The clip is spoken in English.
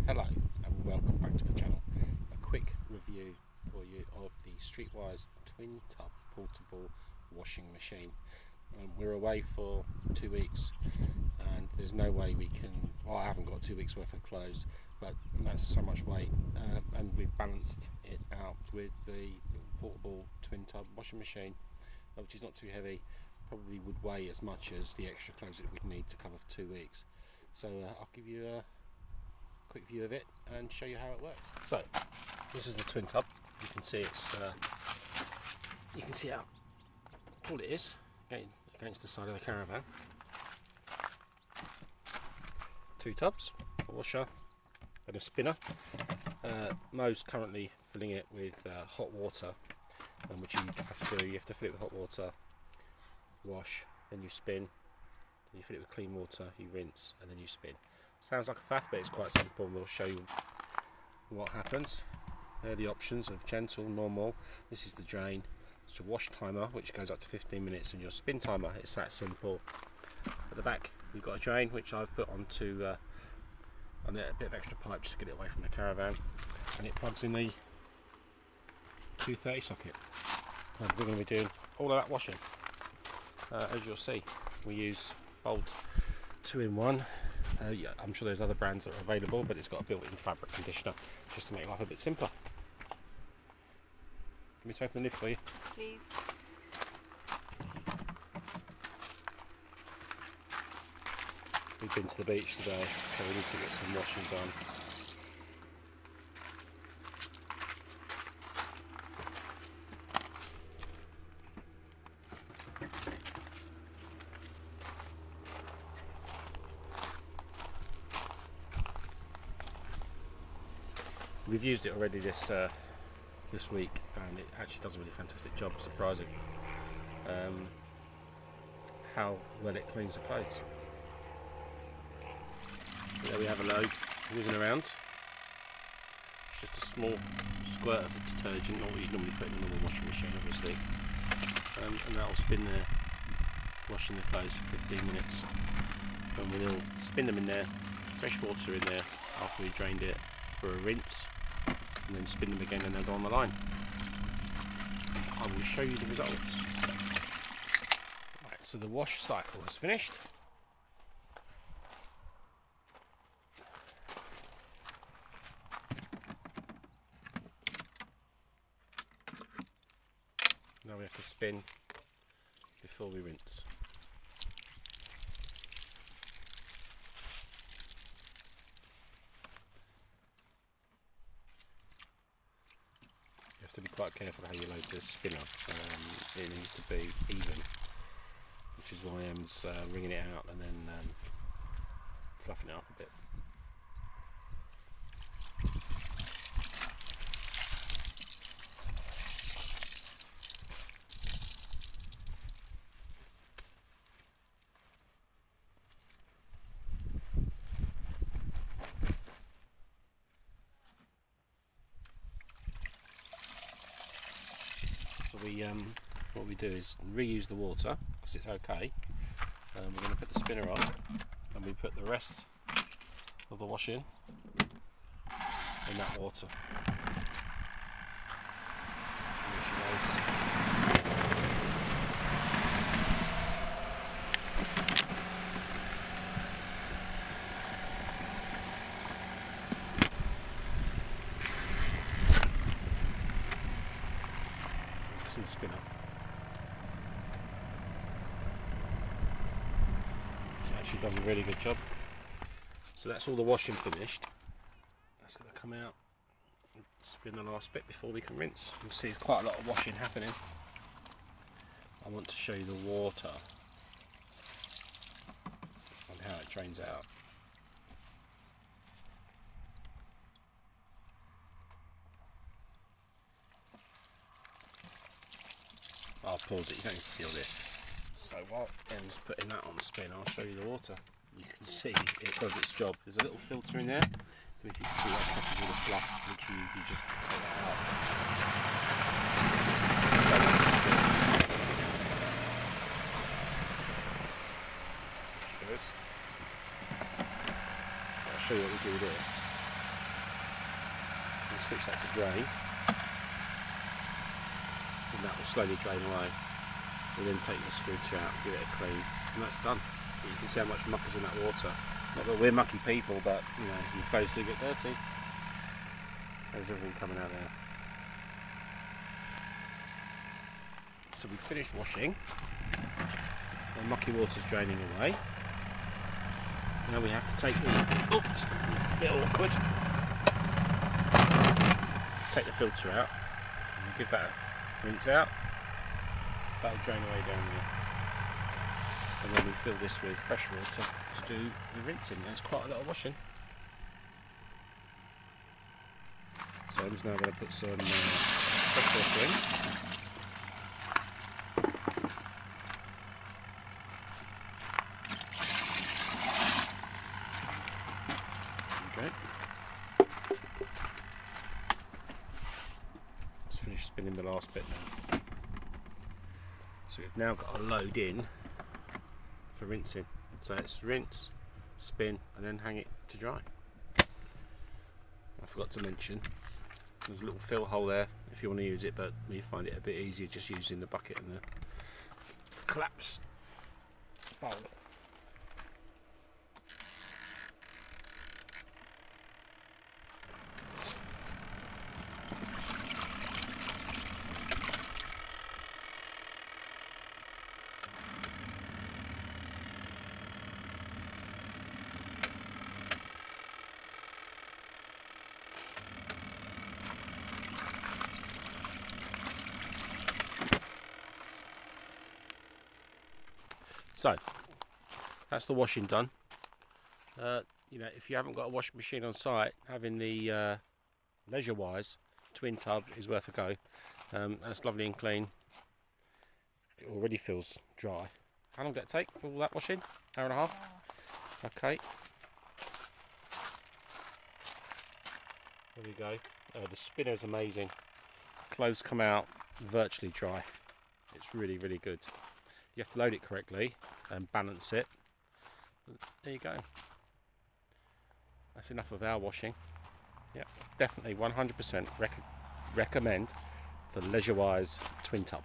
Hello and welcome back to the channel. A quick review for you of the Streetwise twin tub portable washing machine. We're away for 2 weeks and there's no way we can, well, I haven't got 2 weeks worth of clothes, but that's so much weight, and we've balanced it out with the portable twin tub washing machine, which is not too heavy. Probably would weigh as much as the extra clothes that we'd need to cover for 2 weeks. So I'll give you a quick view of it and show you how it works. So this is the twin tub. You can see it's you can see how tall it is against the side of the caravan. 2 tubs, a washer and a spinner. Mo's currently filling it with hot water, which you have to fill it with hot water, wash, then you spin, then you fill it with clean water, you rinse, and then you spin. Sounds like a faff, but it's quite simple, and we'll show you what happens. There are the options of gentle, normal. This is the drain. It's your wash timer, which goes up to 15 minutes, and your spin timer. It's that simple. At the back, you've got a drain, which I've put onto a bit of extra pipe just to get it away from the caravan, and it plugs in the 230 socket. And we're going to be doing all of that washing. As you'll see, we use Bolt 2-in-1. Yeah, I'm sure there's other brands that are available, but it's got a built-in fabric conditioner just to make life a bit simpler. Let me to open the lid for you. Please. We've been to the beach today, so we need to get some washing done. We've used it already this week, and it actually does a really fantastic job. Surprising how well it cleans the clothes. There we have a load whizzing around. It's just a small squirt of the detergent, not what you'd normally put in a normal washing machine, obviously, and that'll spin there, washing the clothes for 15 minutes. And we'll spin them in there, fresh water in there after we drained it for a rinse, and then spin them again and they'll go on the line. I will show you the results. Right, so the wash cycle is finished. Now we have to spin before we rinse. You have to be quite careful how you load the spinner. It needs to be even, which is why Em's wringing it out and then fluffing it up a bit. What we do is reuse the water because it's okay. We're going to put the spinner on, and we put the rest of the washing in that water. This is the spinner. Actually does a really good job. So that's all the washing finished. That's going to come out and spin the last bit before we can rinse. You'll see there's quite a lot of washing happening. I want to show you the water and how it drains out. I'll pause it, you don't need to see all this. So while Em's putting that on the spin, I'll show you the water. You can see it does its job. There's a little filter in there. If you can see that catches all the fluff, which you just take that out. There she goes. I'll show you what we do with this. switch that to drain, and that will slowly drain away. We'll then take the screw out and give it a clean, and that's done. You can see how much muck is in that water. Not that we're mucky people, but you know, your clothes do get dirty. There's everything coming out there. So we finished washing. The mucky water's draining away. Now we have to take the, oh, it's a bit awkward. Take the filter out and give that a rinse out. That'll drain away down there. And then we fill this with fresh water to do the rinsing. There's quite a lot of washing. So I'm just now going to put some fresh water in. Okay. Let's finish spinning the last bit now. So we've now got a load in for rinsing. So it's rinse, spin, and then hang it to dry. I forgot to mention, there's a little fill hole there if you want to use it, but we find it a bit easier just using the bucket and the collapse bowl. So that's the washing done. You know, if you haven't got a washing machine on site, having the LEISUREWISE twin tub is worth a go. That's lovely and clean. It already feels dry. How long did it take for all that washing? Hour and a half? Okay. There we go. The spinner is amazing. Clothes come out virtually dry. It's really, really good. You have to load it correctly and balance it. There you go. That's enough of our washing. Yeah, definitely 100% recommend the LEISUREWISE twin tub.